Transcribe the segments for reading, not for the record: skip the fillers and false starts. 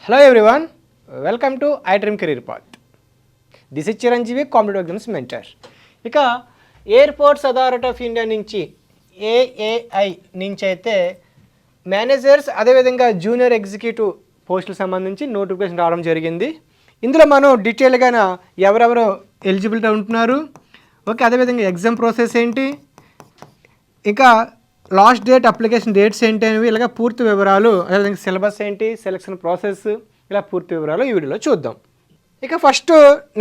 Hello everyone, welcome to iDream Career Path. This is Chiranjeevi, Competitive Exams Mentor. ఇక airports authority of India నుంచి AAI నుంచి అయితే managers అదేవిధంగా junior executive పోస్టులకు సంబంధించి నోటిఫికేషన్ రావడం జరిగింది. ఇందులో మనం డీటెయిల్గా ఎవరెవరు ఎలిజిబిలిటీ ఉంటున్నారు, ఓకే, అదేవిధంగా ఎగ్జామ్ ప్రాసెస్ ఏంటి, ఇంకా లాస్ట్ డేట్ అప్లికేషన్ డేట్స్ ఏంటి అనేవి ఇలాగ పూర్తి వివరాలు, అదేవిధంగా సిలబస్ ఏంటి, సెలక్షన్ ప్రాసెస్, ఇలా పూర్తి వివరాలు ఈ వీడియోలో చూద్దాం. ఇక ఫస్ట్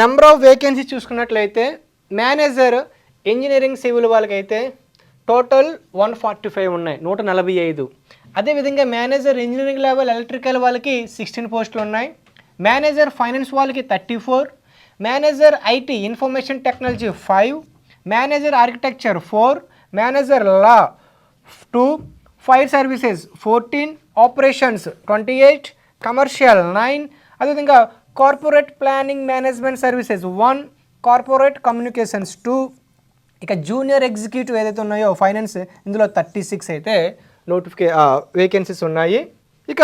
నెంబర్ ఆఫ్ వేకెన్సీస్ చూసుకున్నట్లయితే మేనేజర్ ఇంజనీరింగ్ సివిల్ వాళ్ళకైతే టోటల్ 145 ఉన్నాయి, 145. అదేవిధంగా మేనేజర్ ఇంజనీరింగ్ లెవెల్ ఎలక్ట్రికల్ వాళ్ళకి 16 పోస్టులు ఉన్నాయి. మేనేజర్ ఫైనాన్స్ వాళ్ళకి 34, manager IT information technology 5, manager architecture 4, manager law 2, fire services 14, operations 28, commercial 9, అదేవిధంగా corporate planning management services 1, corporate communications 2. ఇక జూనియర్ ఎగ్జిక్యూటివ్ ఏదైతే ఉన్నాయో ఫైనాన్స్, ఇందులో 36 అయితే వేకెన్సీస్ ఉన్నాయి. ఇక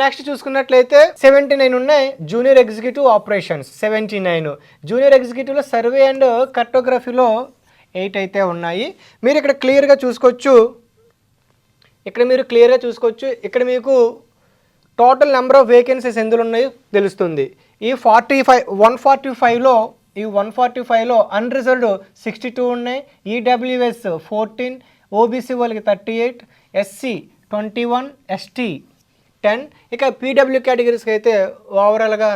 నెక్స్ట్ చూసుకున్నట్లయితే 79 ఉన్నాయి జూనియర్ ఎగ్జిక్యూటివ్ ఆపరేషన్స్, 79. జూనియర్ ఎగ్జిక్యూటివ్లో సర్వే అండ్ కార్టోగ్రఫీలో 8 అయితే ఉన్నాయి. మీరు ఇక్కడ క్లియర్గా చూసుకోవచ్చు, ఇక్కడ మీకు టోటల్ నెంబర్ ఆఫ్ వేకెన్సీస్ ఎందులో ఉన్నాయో తెలుస్తుంది. ఈ 145లో అన్రిజర్వ్డ్ 62 ఉన్నాయి, ఈడబ్ల్యూఎస్ 14, ఓబీసీ వాళ్ళకి 38, ఎస్సీ 21, ఎస్టీ 10. ఇక పీడబ్ల్యూ కేటగిరీస్కి అయితే ఓవరాల్గా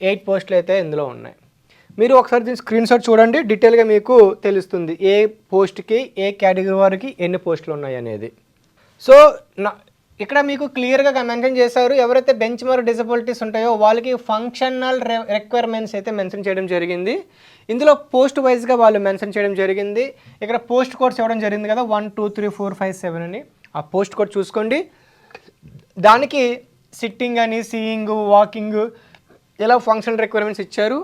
8 పోస్టులు అయితే ఇందులో ఉన్నాయి. మీరు ఒకసారి దీని స్క్రీన్ షాట్ చూడండి, డీటెయిల్గా మీకు తెలుస్తుంది ఏ పోస్ట్కి ఏ కేటగిరీ వారికి ఎన్ని పోస్టులు ఉన్నాయి అనేది. సో ఇక్కడ మీకు క్లియర్గా మెన్షన్ చేశారు, ఎవరైతే బెంచ్ మార్క్ డిసబిలిటీస్ ఉంటాయో వాళ్ళకి ఫంక్షనల్ రిక్వైర్మెంట్స్ అయితే మెన్షన్ చేయడం జరిగింది. ఇందులో పోస్ట్ వైజ్గా వాళ్ళు మెన్షన్ చేయడం జరిగింది. ఇక్కడ పోస్ట్ కోడ్స్ ఇవ్వడం జరిగింది కదా, 1, 2, 3, 4, 5, 7 అని. ఆ పోస్ట్ కోడ్ చూసుకోండి. దానికి సిట్టింగ్ అని, సీయింగ్, వాకింగ్, ఇలా ఫంక్షనల్ రిక్వైర్మెంట్స్ ఇచ్చారు.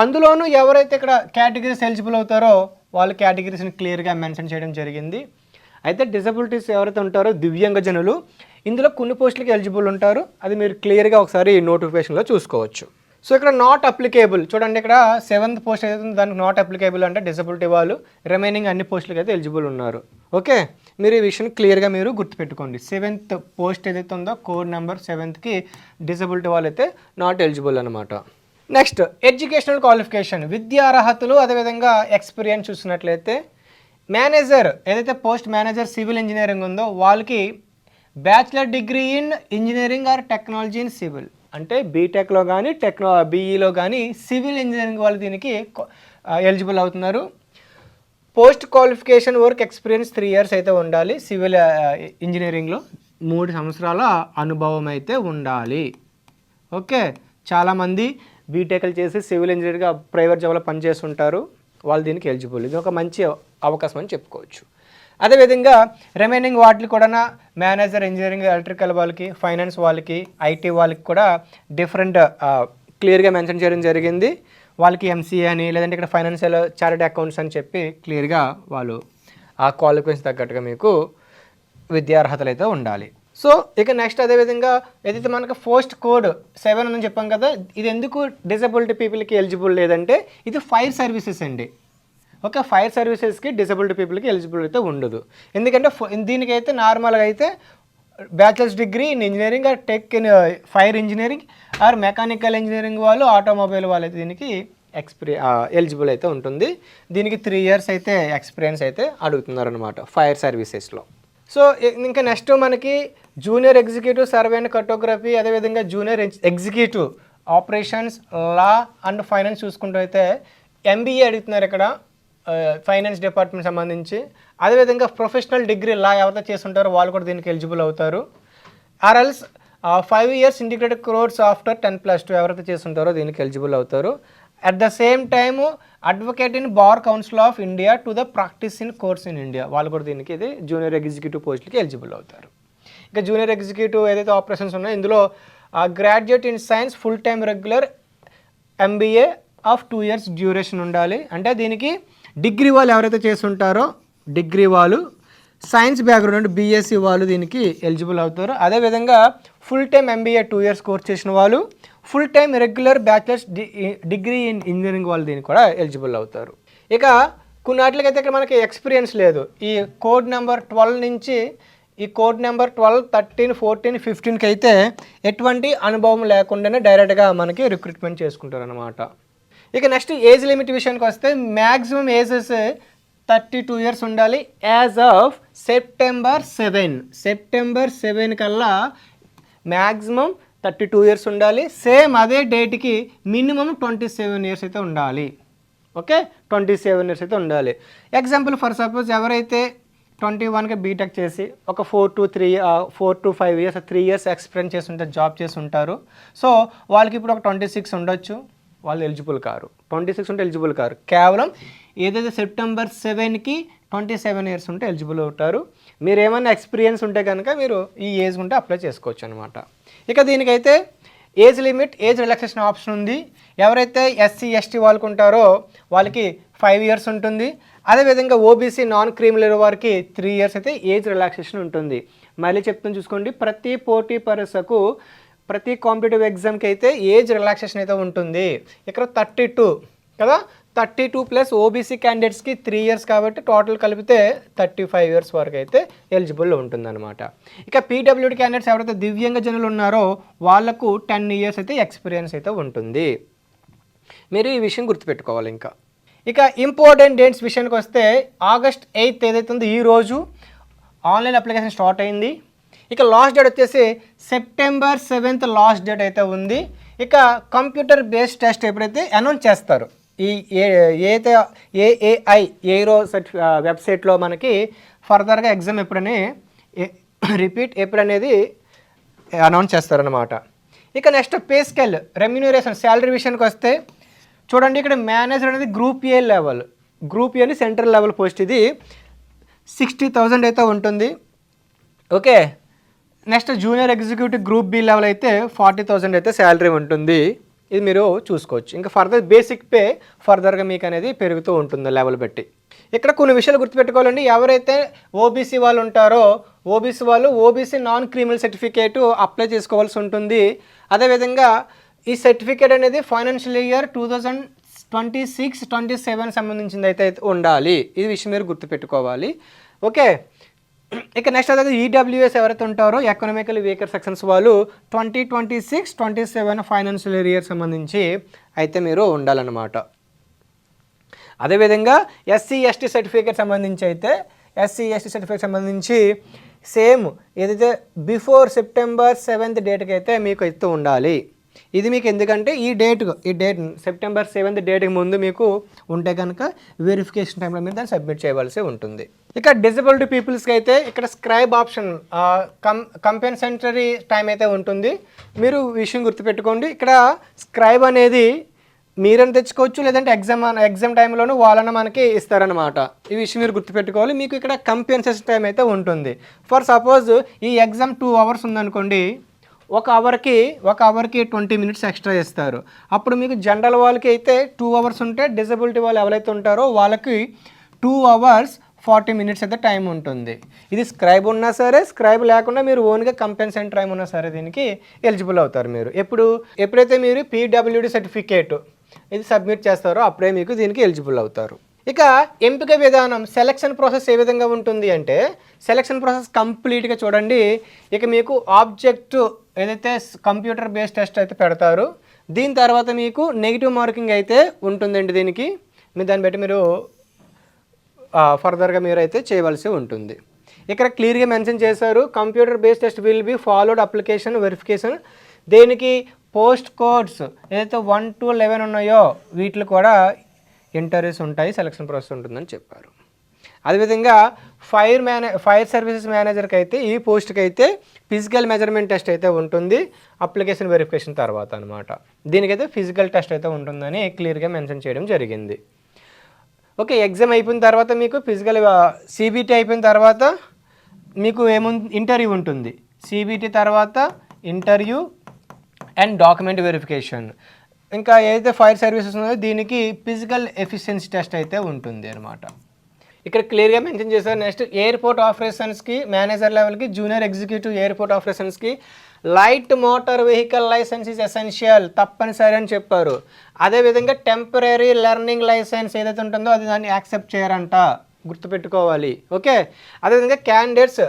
అందులోనూ ఎవరైతే ఇక్కడ కేటగిరీస్ ఎలిజిబుల్ అవుతారో వాళ్ళ కేటగిరీస్ని క్లియర్గా మెన్షన్ చేయడం జరిగింది. అయితే డిసబిలిటీస్ ఎవరైతే ఉంటారో దివ్యాంగజనులు ఇందులో కొన్ని పోస్టులకి ఎలిజిబుల్ ఉంటారు, అది మీరు క్లియర్గా ఒకసారి నోటిఫికేషన్లో చూసుకోవచ్చు. సో ఇక్కడ నాట్ అప్లికేబుల్ చూడండి, ఇక్కడ 7th పోస్ట్ ఏదైతే ఉందో దానికి నాట్ అప్లికేబుల్ అంటే డిసబిలిటీ వాళ్ళు, రిమైనింగ్ అన్ని పోస్టులకి అయితే ఎలిజిబుల్ ఉన్నారు. ఓకే, మీరు ఈ విషయం క్లియర్గా మీరు గుర్తుపెట్టుకోండి. 7th పోస్ట్ ఏదైతే ఉందో కోడ్ నెంబర్ 7కి డిసబిలిటీ వాళ్ళు అయితే నాట్ ఎలిజిబుల్ అనమాట. నెక్స్ట్ ఎడ్యుకేషనల్ క్వాలిఫికేషన్, విద్యా అర్హతలు అదేవిధంగా ఎక్స్పీరియన్స్ చూసినట్లయితే మేనేజర్ ఏదైతే పోస్ట్ మేనేజర్ సివిల్ ఇంజనీరింగ్ ఉందో వాళ్ళకి bachelor degree in engineering or technology in civil, అంటే బీటెక్లో కానీ బీఈలో కానీ సివిల్ ఇంజనీరింగ్ వాళ్ళు దీనికి ఎలిజిబుల్ అవుతున్నారు. Post qualification work experience 3 years అయితే ఉండాలి. సివిల్ ఇంజనీరింగ్లో 3 సంవత్సరాల అనుభవం అయితే ఉండాలి. ఓకే, చాలామంది బీటెక్లు చేసి సివిల్ ఇంజనీర్గా ప్రైవేట్ జాబ్లో పనిచేస్తుంటారు, వాళ్ళు దీనికి ఎలిజిబుల్. ఇది ఒక మంచి అవకాశం అని చెప్పుకోవచ్చు. అదేవిధంగా రిమైనింగ్ వాటికి కూడా మేనేజర్ ఇంజనీరింగ్ ఎలక్ట్రికల్ వాళ్ళకి, ఫైనాన్స్ వాళ్ళకి, ఐటీ వాళ్ళకి కూడా డిఫరెంట్ క్లియర్గా మెన్షన్ చేయడం జరిగింది. వాళ్ళకి ఎంసీఏ అని, లేదంటే ఇక్కడ ఫైనాన్షియల్ చార్టెడ్ అకౌంట్స్ అని చెప్పి క్లియర్గా వాళ్ళు ఆ క్వాలిఫికేషన్ తగ్గట్టుగా మీకు విద్యార్హతలు అయితే ఉండాలి. సో ఇక నెక్స్ట్ అదేవిధంగా ఏదైతే మనకు పోస్ట్ కోడ్ 7 అని చెప్పాం కదా, ఇది ఎందుకు డిసబిలిటీ పీపుల్కి ఎలిజిబుల్ లేదంటే ఇది ఫైర్ సర్వీసెస్ అండి. ఓకే, ఫైర్ సర్వీసెస్కి డిసబిలిటీ పీపుల్కి ఎలిజిబుల్ అయితే ఉండదు. ఎందుకంటే దీనికైతే నార్మల్గా అయితే bachelors degree in engineering or tech in fire engineering or mechanical engineering వాళ్ళు, ఆటోమొబైల్ వాళ్ళు అయితే దీనికి ఎలిజిబుల్ అయితే ఉంటుంది. దీనికి 3 years అయితే ఎక్స్పీరియన్స్ అయితే అడుగుతున్నారు అనమాట ఫైర్ సర్వీసెస్లో. సో ఇంకా నెక్స్ట్ మనకి junior executive survey and cartography, అదేవిధంగా junior executive operations, law and finance చూసుకుంటూ అయితే ఎంబీఏ అడుగుతున్నారు ఇక్కడ ఫైనాన్స్ డిపార్ట్మెంట్ సంబంధించి. అదేవిధంగా ప్రొఫెషనల్ డిగ్రీ లా ఎవరైతే చేస్తుంటారో వాళ్ళు కూడా దీనికి ఎలిజిబుల్ అవుతారు. ఆర్ఎల్స్ 5 years ఇంటిగ్రేటెడ్ కోర్స్ ఆఫ్టర్ 10+2 ఎవరైతే చేస్తుంటారో దీనికి ఎలిజిబుల్ అవుతారు. At the same time advocate in bar council of India to the practice in course in India వాళ్ళు కూడా దీనికి ఇది జూనియర్ ఎగ్జిక్యూటివ్ పోస్టులకి ఎలిజిబుల్ అవుతారు. ఇంకా జూనియర్ ఎగ్జిక్యూటివ్ ఏదైతే ఆపరేషన్స్ ఉన్నాయో ఇందులో graduate in science full time regular MBA of 2 years duration ఉండాలి. అంటే దీనికి డిగ్రీ వాళ్ళు ఎవరైతే చేస్తుంటారో డిగ్రీ వాళ్ళు, సైన్స్ బ్యాక్గ్రౌండ్ బీఎస్సీ వాళ్ళు దీనికి ఎలిజిబుల్ అవుతారు. అదేవిధంగా full time MBA 2 years course చేసిన వాళ్ళు, full time regular bachelors degree in engineering వాళ్ళు దీనికి కూడా ఎలిజిబుల్ అవుతారు. ఇక కొన్నిటికైతే ఇక్కడ మనకి ఎక్స్పీరియన్స్ లేదు. ఈ కోడ్ నెంబర్ 12 నుంచి ఈ కోడ్ నెంబర్ 12, 13, 14, 15కి అయితే ఎటువంటి అనుభవం లేకుండానే డైరెక్ట్గా మనకి రిక్రూట్మెంట్ చేసుకుంటారు అనమాట. ఇక నెక్స్ట్ ఏజ్ లిమిట్ విషయానికి వస్తే మ్యాక్సిమం ఏజెస్ 32 years ఉండాలి. యాజ్ ఆఫ్ సెప్టెంబర్ 7 కల్లా మ్యాక్సిమం 32 years ఉండాలి. సేమ్ అదే డేట్కి మినిమం 27 years అయితే ఉండాలి. ఓకే, 27 years అయితే ఉండాలి. ఎగ్జాంపుల్ ఫర్ సపోజ్ ఎవరైతే 21కి బీటెక్ చేసి ఒక 4 to 5 years 3 years ఎక్స్పీరియన్స్ చేసి ఉంటారు, జాబ్ చేసి ఉంటారు. సో వాళ్ళకి ఇప్పుడు ఒక 26 ఉండొచ్చు, వాళ్ళు ఎలిజిబుల్ కారు. 26 ఉంటే ఎలిజిబుల్ కారు. కేవలం ఏదైతే సెప్టెంబర్ 7కి 27 years ఉంటే ఎలిజిబుల్ అవుతారు. మీరు ఏమైనా ఎక్స్పీరియన్స్ ఉంటే కనుక మీరు ఈ ఏజ్ ఉంటే అప్లై చేసుకోవచ్చు అనమాట. ఇక దీనికైతే age limit, age relaxation option ఉంది. ఎవరైతే SC ST వాళ్ళకు ఉంటారో వాళ్ళకి 5 years ఉంటుంది. అదేవిధంగా OBC నాన్ క్రీమిలర్ వారికి 3 years అయితే ఏజ్ రిలాక్సేషన్ ఉంటుంది. మళ్ళీ చెప్తాను చూసుకోండి, ప్రతి పోటీ పరీక్షకు ప్రతి కాంపిటేటివ్ ఎగ్జామ్కి అయితే ఏజ్ రిలాక్సేషన్ అయితే ఉంటుంది. ఇక్కడ 32 కదా, 32 ప్లస్ OBC క్యాండిడేట్స్కి 3 years కాబట్టి టోటల్ కలిపితే 35 years వరకు అయితే ఎలిజిబుల్ ఉంటుందన్నమాట. ఇక PWD క్యాండిడేట్స్ ఎవరైతే దివ్యాంగ జనులు ఉన్నారో వాళ్ళకు 10 years అయితే ఎక్స్పీరియన్స్ అయితే ఉంటుంది. మీరు ఈ విషయం గుర్తుపెట్టుకోవాలి. ఇక ఇంపార్టెంట్ డేట్స్ విషయానికి వస్తే August 8 ఏదైతే ఉందో ఈ రోజు ఆన్లైన్ అప్లికేషన్ స్టార్ట్ అయింది. ఇక లాస్ట్ డేట్ వచ్చేసి September 7th లాస్ట్ డేట్ అయితే ఉంది. ఇక కంప్యూటర్ బేస్డ్ టెస్ట్ ఎప్పుడైతే అనౌన్స్ చేస్తారు, ఈ ఏదైతే AAI ఎయిరో వెబ్సైట్లో మనకి ఫర్దర్గా ఎగ్జామ్ ఎప్పుడని ఎప్పుడనేది అనౌన్స్ చేస్తారనమాట. ఇక next pay scale, remuneration, salary విషయానికి వస్తే చూడండి, ఇక్కడ మేనేజర్ అనేది group A level, group A అని సెంట్రల్ లెవెల్ పోస్ట్, ఇది 60,000 అయితే ఉంటుంది. Okay, next junior executive group B level అయితే 40,000 అయితే శాలరీ ఉంటుంది. ఇది మీరు చూసుకోవచ్చు. ఇంకా ఫర్దర్ బేసిక్ పే ఫర్దర్గా మీకు అనేది పెరుగుతూ ఉంటుంది లెవెల్ బట్టి. ఇక్కడ కొన్ని విషయాలు గుర్తుపెట్టుకోవాలండి. ఎవరైతే OBC వాళ్ళు ఉంటారో OBC వాళ్ళు OBC non criminal certificate apply చేసుకోవాల్సి ఉంటుంది. అదేవిధంగా ఈ సర్టిఫికేట్ అనేది ఫైనాన్షియల్ ఇయర్ 2026-27 సంబంధించింది అయితే ఉండాలి. ఈ విషయం మీరు గుర్తుపెట్టుకోవాలి. ఓకే, ఇక నెక్స్ట్ అదే EWS ఎవరైతే ఉంటారో ఎకనామికల్ వీకర్ సెక్షన్స్ వాళ్ళు 2026-27 ఫైనాన్షియల్ ఇయర్ సంబంధించి అయితే మీరు ఉండాలన్నమాట. అదేవిధంగా SC ST సర్టిఫికేట్ సంబంధించి అయితే SC ST సర్టిఫికేట్ సంబంధించి సేమ్ ఏదైతే బిఫోర్ September 7th డేట్కి అయితే మీకు అయితే ఉండాలి. ఇది మీకు ఎందుకంటే ఈ డేట్ September 7th డేట్కి ముందు మీకు ఉంటే కనుక వెరిఫికేషన్ టైంలో మీరు దాన్ని సబ్మిట్ చేయవలసి ఉంటుంది. ఇక డిజబిలిటీ పీపుల్స్కి అయితే ఇక్కడ స్క్రైబ్ ఆప్షన్ కంపెన్సెంటరీ టైం అయితే ఉంటుంది. మీరు విషయం గుర్తుపెట్టుకోండి, ఇక్కడ స్క్రైబ్ అనేది మీరని తెచ్చుకోవచ్చు, లేదంటే ఎగ్జామ్ టైంలోనూ వాళ్ళని మనకి ఇస్తారనమాట. ఈ విషయం మీరు గుర్తుపెట్టుకోవాలి. మీకు ఇక్కడ కంపెన్సేషన్ టైం అయితే ఉంటుంది. ఫర్ సపోజ్ ఈ ఎగ్జామ్ 2 hours ఉందనుకోండి, ఒక అవర్కి 20 minutes ఎక్స్ట్రా ఇస్తారు. అప్పుడు మీకు జనరల్ వాళ్ళకి అయితే 2 hours ఉంటే, డిజబిలిటీ వాళ్ళు ఎవరైతే ఉంటారో వాళ్ళకి 2 hours 40 minutes అయితే టైం ఉంటుంది. ఇది స్క్రైబ్ ఉన్నా సరే, స్క్రైబ్ లేకుండా మీరు ఓన్గా కంపెన్సేషన్ టైం ఉన్నా సరే దీనికి ఎలిజిబుల్ అవుతారు. మీరు ఎప్పుడైతే మీరు PWD సర్టిఫికేట్ ఇది సబ్మిట్ చేస్తారో అప్పుడే మీకు దీనికి ఎలిజిబుల్ అవుతారు. ఇక ఎంపిక విధానం, సెలక్షన్ ప్రాసెస్ ఏ విధంగా ఉంటుంది అంటే, సెలక్షన్ ప్రాసెస్ కంప్లీట్గా చూడండి. ఇక మీకు ఆబ్జెక్ట్ ఏదైతే కంప్యూటర్ బేస్డ్ టెస్ట్ అయితే పెడతారు. దీని తర్వాత మీకు నెగిటివ్ మార్కింగ్ అయితే ఉంటుందండి. దీనికి దాన్ని బట్టి మీరు ఫర్దర్గా మీరు అయితే చేయవలసి ఉంటుంది. ఇక్కడ క్లియర్గా మెన్షన్ చేశారు, computer based test will be followed application verification. దేనికి పోస్ట్ కోడ్స్ ఏదైతే 1 to 11 ఉన్నాయో వీటిలో కూడా ఇంటర్వ్యూస్ ఉంటాయి, సెలక్షన్ ప్రాసెస్ ఉంటుందని చెప్పారు. అదేవిధంగా ఫైర్ సర్వీసెస్ మేనేజర్కి అయితే ఈ పోస్ట్కి అయితే ఫిజికల్ మెజర్మెంట్ టెస్ట్ అయితే ఉంటుంది అప్లికేషన్ వెరిఫికేషన్ తర్వాత అనమాట. దీనికైతే ఫిజికల్ టెస్ట్ అయితే ఉంటుందని క్లియర్గా మెన్షన్ చేయడం జరిగింది. ఓకే, ఎగ్జామ్ అయిపోయిన తర్వాత మీకు ఫిజికల్ CBT అయిపోయిన తర్వాత మీకు ఇంటర్వ్యూ ఉంటుంది. CBT తర్వాత ఇంటర్వ్యూ అండ్ డాక్యుమెంట్ వెరిఫికేషన్. ఇంకా ఏదైతే ఫైర్ సర్వీసెస్ ఉన్నాయో దీనికి ఫిజికల్ ఎఫిషియన్సీ టెస్ట్ అయితే ఉంటుంది అనమాట. ఇక్కడ క్లియర్గా మెన్షన్ చేశారు. నెక్స్ట్ ఎయిర్పోర్ట్ ఆపరేషన్స్కి మేనేజర్ లెవెల్కి, జూనియర్ ఎగ్జిక్యూటివ్ ఎయిర్పోర్ట్ ఆపరేషన్స్కి light motor vehicle licence is essential, తప్పనిసరి అని చెప్పారు. అదేవిధంగా టెంపరీ లెర్నింగ్ లైసెన్స్ ఏదైతే ఉంటుందో అది దాన్ని యాక్సెప్ట్ చేయరంట, గుర్తుపెట్టుకోవాలి. ఓకే, అదేవిధంగా క్యాండిడేట్స్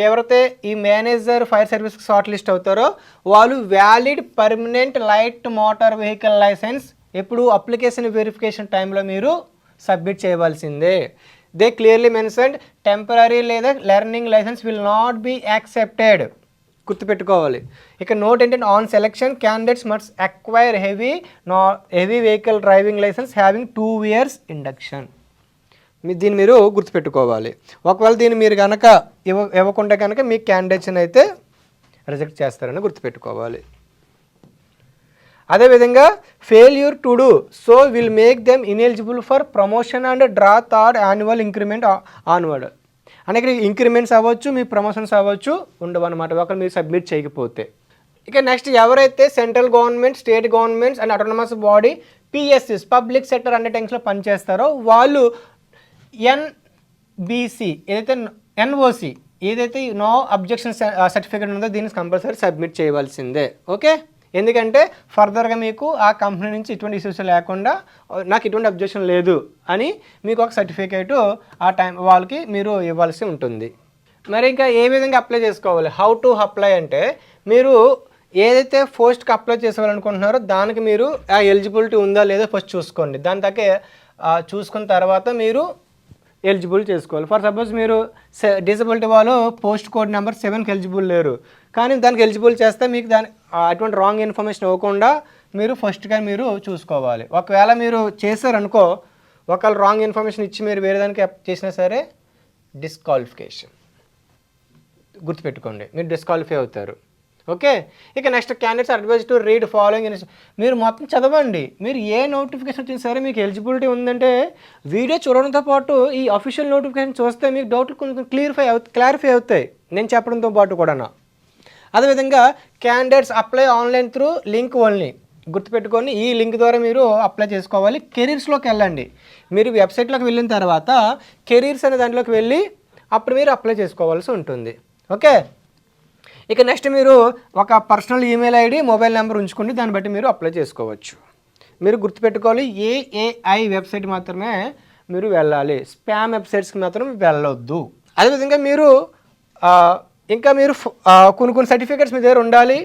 ఎవరైతే ఈ మేనేజర్ ఫైర్ సర్వీస్కి షార్ట్ లిస్ట్ అవుతారో వాళ్ళు valid permanent light motor vehicle licence ఎప్పుడు అప్లికేషన్ వెరిఫికేషన్ టైంలో మీరు సబ్మిట్ చేయవలసిందే. దే క్లియర్లీ మెన్షన్డ్ టెంపరీ లేదా learning licence will not be accepted, గుర్తుపెట్టుకోవాలి. ఇక నోట్ ఏంటంటే on selection candidates must acquire heavy vehicle driving licence having 2 years induction. దీన్ని మీరు గుర్తుపెట్టుకోవాలి. ఒకవేళ దీన్ని మీరు కనుక ఇవ్వకుండా కనుక మీ క్యాండిడేట్స్ని అయితే రిజెక్ట్ చేస్తారని గుర్తుపెట్టుకోవాలి. అదేవిధంగా failure to do so will make them ineligible for promotion and draw third annual increment onward. అంటే ఇక్కడ ఇంక్రిమెంట్స్ అవ్వచ్చు, మీ ప్రమోషన్స్ అవ్వచ్చు, ఉండవు అనమాట ఒకరు మీరు సబ్మిట్ చేయకపోతే. ఇక నెక్స్ట్ ఎవరైతే central government, state governments and autonomous body పిఎస్సిస్ పబ్లిక్ సెక్టర్ అండర్టేకింగ్స్లో పనిచేస్తారో వాళ్ళు ఎన్బిసి ఏదైతే ఎన్ఓసి ఏదైతే నో అబ్జెక్షన్ సర్టిఫికేట్ ఉందో దీన్ని కంపల్సరీ సబ్మిట్ చేయవలసిందే. ఓకే, ఎందుకంటే ఫర్దర్గా మీకు ఆ కంపెనీ నుంచి ఇటువంటి ఇష్యూస్ లేకుండా నాకు ఇటువంటి అబ్జెక్షన్ లేదు అని మీకు ఒక సర్టిఫికేటు ఆ టైం వాళ్ళకి మీరు ఇవ్వాల్సి ఉంటుంది. మరి ఇంకా ఏ విధంగా అప్లై చేసుకోవాలి, హౌ టు అప్లై అంటే మీరు ఏదైతే పోస్ట్కి అప్లై చేసుకోవాలనుకుంటున్నారో దానికి మీరు ఆ ఎలిజిబిలిటీ ఉందా లేదో ఫస్ట్ చూసుకోండి. దాని తగ్గ చూసుకున్న తర్వాత మీరు ఎలిజిబుల్ చేసుకోవాలి. ఫర్ సపోజ్ మీరు డిసబిలిటీ వాళ్ళు పోస్ట్ కోడ్ నెంబర్ 7కి ఎలిజిబుల్ లేరు, కానీ దానికి ఎలిజిబుల్ చేస్తే మీకు అటువంటి రాంగ్ ఇన్ఫర్మేషన్ ఇవ్వకుండా మీరు ఫస్ట్గా మీరు చూసుకోవాలి. ఒకవేళ మీరు చేశారనుకో, ఒకవేళ రాంగ్ ఇన్ఫర్మేషన్ ఇచ్చి మీరు వేరే దానికి చేసినా సరే డిస్క్వాలిఫికేషన్, గుర్తుపెట్టుకోండి, మీరు డిస్క్వాలిఫై అవుతారు. ఓకే, ఇక next candidates advise to read following. మీరు మొత్తం చదవండి. మీరు ఏ నోటిఫికేషన్ వచ్చినా సరే మీకు ఎలిజిబిలిటీ ఉందంటే వీడియో చూడడంతో పాటు ఈ అఫీషియల్ నోటిఫికేషన్ చూస్తే మీకు డౌట్లు కొంచెం క్లారిఫై అవుతాయి నేను చెప్పడంతో పాటు కూడా. అదేవిధంగా candidates apply online through link only, గుర్తుపెట్టుకొని ఈ లింక్ ద్వారా మీరు అప్లై చేసుకోవాలి. కెరీర్స్లోకి వెళ్ళండి. మీరు వెబ్సైట్లోకి వెళ్ళిన తర్వాత కెరీర్స్ అనే దాంట్లోకి వెళ్ళి అప్పుడు మీరు అప్లై చేసుకోవాల్సి ఉంటుంది. ఓకే, ఇక నెక్స్ట్ మీరు ఒక personal email ID, mobile number ఉంచుకోండి, దాన్ని బట్టి మీరు అప్లై చేసుకోవచ్చు. మీరు గుర్తుపెట్టుకోవాలి, ఏఏఐ వెబ్సైట్ మాత్రమే మీరు వెళ్ళాలి, స్పామ్ వెబ్సైట్స్కి మాత్రం వెళ్ళొద్దు. అదేవిధంగా మీరు ఇంకా మీరు కొన్ని సర్టిఫికేట్స్ మీ దగ్గర ఉండాలి.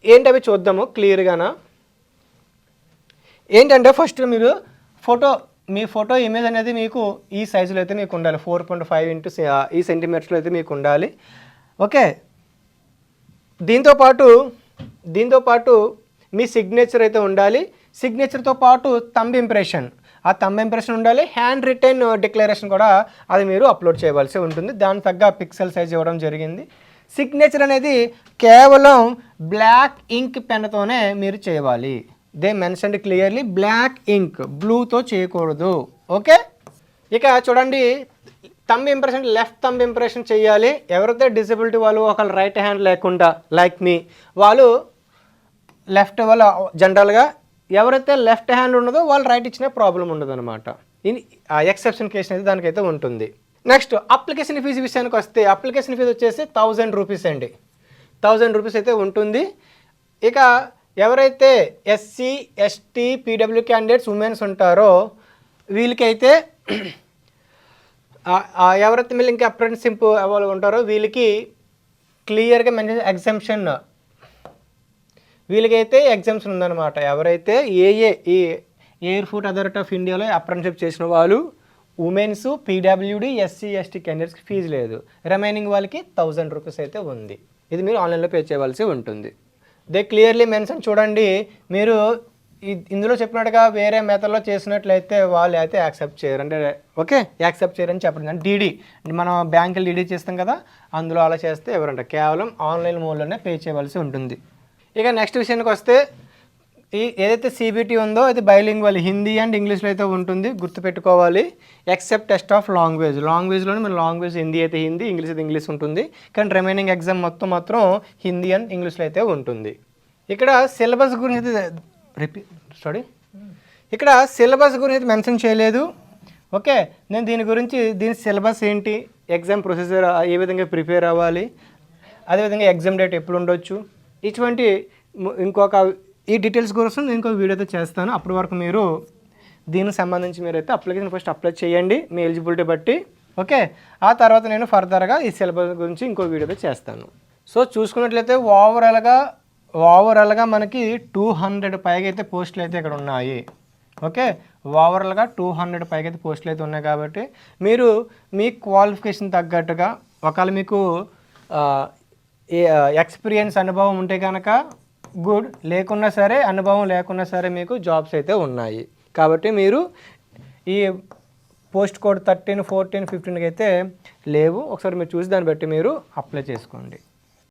ఏంటి అవి చూద్దాము క్లియర్గానా. ఏంటంటే ఫస్ట్ మీరు మీ ఫోటో ఇమేజ్ అనేది మీకు ఈ సైజులో అయితే మీకు ఉండాలి, 4.5 ఇంటూ ఈ సెంటీమీటర్స్లో అయితే మీకు ఉండాలి. ఓకే, దీంతో పాటు మీ సిగ్నేచర్ అయితే ఉండాలి. సిగ్నేచర్తో పాటు థంబ్ ఇంప్రెషన్, ఆ థంబ్ ఇంప్రెషన్ ఉండాలి. హ్యాండ్ రిటెన్ డిక్లరేషన్ కూడా అది మీరు అప్లోడ్ చేయవలసి ఉంటుంది. దాని తగ్గ పిక్సెల్ సైజ్ ఇవ్వడం జరిగింది. సిగ్నేచర్ అనేది కేవలం బ్లాక్ ఇంక్ పెన్తోనే మీరు చేయాలి. They mentioned clearly black ink, బ్లూతో చేయకూడదు. ఓకే, ఇక చూడండి, thumb impression left thumb impression చేయాలి. ఎవరైతే డిసబిలిటీ వాళ్ళు ఒకళ్ళు రైట్ హ్యాండ్ లేకుండా లైక్ మీ వాళ్ళు లెఫ్ట్ వాళ్ళు జనరల్గా ఎవరైతే లెఫ్ట్ హ్యాండ్ ఉన్నదో వాళ్ళు రైట్ ఇచ్చిన ప్రాబ్లం ఉండదు అనమాట. ఇది ఎక్సెప్షన్ కేసు అయితే దానికైతే ఉంటుంది. నెక్స్ట్ అప్లికేషన్ ఫీజు విషయానికి వస్తే అప్లికేషన్ ఫీజు వచ్చేసి 1000 రూపీస్ అండి. 1000 రూపీస్ అయితే ఉంటుంది. ఇక ఎవరైతే SC, ST, PW candidates, women's ఉంటారో వీళ్ళకైతే ఎవరైతే మళ్ళీ ఇంకా అప్రెంటిస్షిప్ వాళ్ళు ఉంటారో వీళ్ళకి క్లియర్గా మెన్షన్ ఎగ్జామ్షన్, వీళ్ళకైతే ఎగ్జామ్షన్ ఉందన్నమాట. ఎవరైతే ఈ ఎయిర్పోర్ట్ అథారిటీ ఆఫ్ ఇండియాలో అప్రెంటిస్షిప్ చేసిన వాళ్ళు, ఉమెన్స్, పీడబ్ల్యూడి, ఎస్సీ, ఎస్టీ క్యాండిడేట్స్కి ఫీజు లేదు. రిమైనింగ్ వాళ్ళకి 1000 రూపీస్ అయితే ఉంది. ఇది మీరు ఆన్లైన్లో పే చేయవలసి ఉంటుంది. దే క్లియర్లీ మెన్షన్ చూడండి, మీరు ఇందులో చెప్పినట్టుగా వేరే మెథడ్లో చేసినట్లయితే వాళ్ళు అయితే యాక్సెప్ట్ చేయరు. అంటే ఓకే, యాక్సెప్ట్ చేయరని చెప్పండి. అంటే డీడీ మనం బ్యాంకులు డీడీ చేస్తాం కదా, అందులో అలా చేస్తే ఎవరంటే కేవలం ఆన్లైన్ మోడ్లోనే పే చేయవలసి ఉంటుంది. ఇక నెక్స్ట్ విషయానికి వస్తే ఏదైతే సిబిటీ ఉందో అది బైలింగ్వల్, హిందీ అండ్ ఇంగ్లీష్లో అయితే ఉంటుంది, గుర్తుపెట్టుకోవాలి. ఎక్సెప్ట్ టెస్ట్ ఆఫ్ లాంగ్వేజ్లోనే మన లాంగ్వేజ్ హిందీ అయితే హిందీ, ఇంగ్లీష్ అయితే ఇంగ్లీష్ ఉంటుంది. కానీ రిమైనింగ్ ఎగ్జామ్ మాత్రం హిందీ అండ్ ఇంగ్లీష్లో అయితే ఉంటుంది. ఇక్కడ సిలబస్ గురించి ఇక్కడ సిలబస్ గురించి మెన్షన్ చేయలేదు. ఓకే, నేను దీని గురించి దీని సిలబస్ ఏంటి, ఎగ్జామ్ ప్రొసీజర్ ఏ విధంగా ప్రిపేర్ అవ్వాలి, అదేవిధంగా ఎగ్జామ్ డేట్ ఎప్పుడు ఉండొచ్చు, ఇటువంటి ఈ డీటెయిల్స్ కోసం నేను ఇంకొక వీడియో అయితే చేస్తాను. అప్పటి వరకు మీరు దీనికి సంబంధించి మీరైతే అప్లికేషన్ ఫస్ట్ అప్లై చేయండి మీ ఎలిజిబిలిటీ బట్టి. ఓకే, ఆ తర్వాత నేను ఫర్దర్గా ఈ సిలబస్ గురించి ఇంకో వీడియో అయితే చేస్తాను. సో చూసుకున్నట్లయితే ఓవరాల్గా మనకి 200 పైగా అయితే పోస్టులు అయితే ఇక్కడ ఉన్నాయి. ఓకే, ఓవరాల్గా 200 పైగా అయితే పోస్టులు అయితే ఉన్నాయి. కాబట్టి మీరు మీ క్వాలిఫికేషన్ తగ్గట్టుగా ఒకవేళ మీకు ఎక్స్పీరియన్స్ అనుభవం ఉంటే కనుక గుడ్, లేకున్నా సరే అనుభవం లేకున్నా సరే మీకు జాబ్స్ అయితే ఉన్నాయి. కాబట్టి మీరు ఈ పోస్ట్ కోడ్ 13, 14, 15కి అయితే లేవు. ఒకసారి మీరు చూసి దాన్ని బట్టి మీరు అప్లై చేసుకోండి.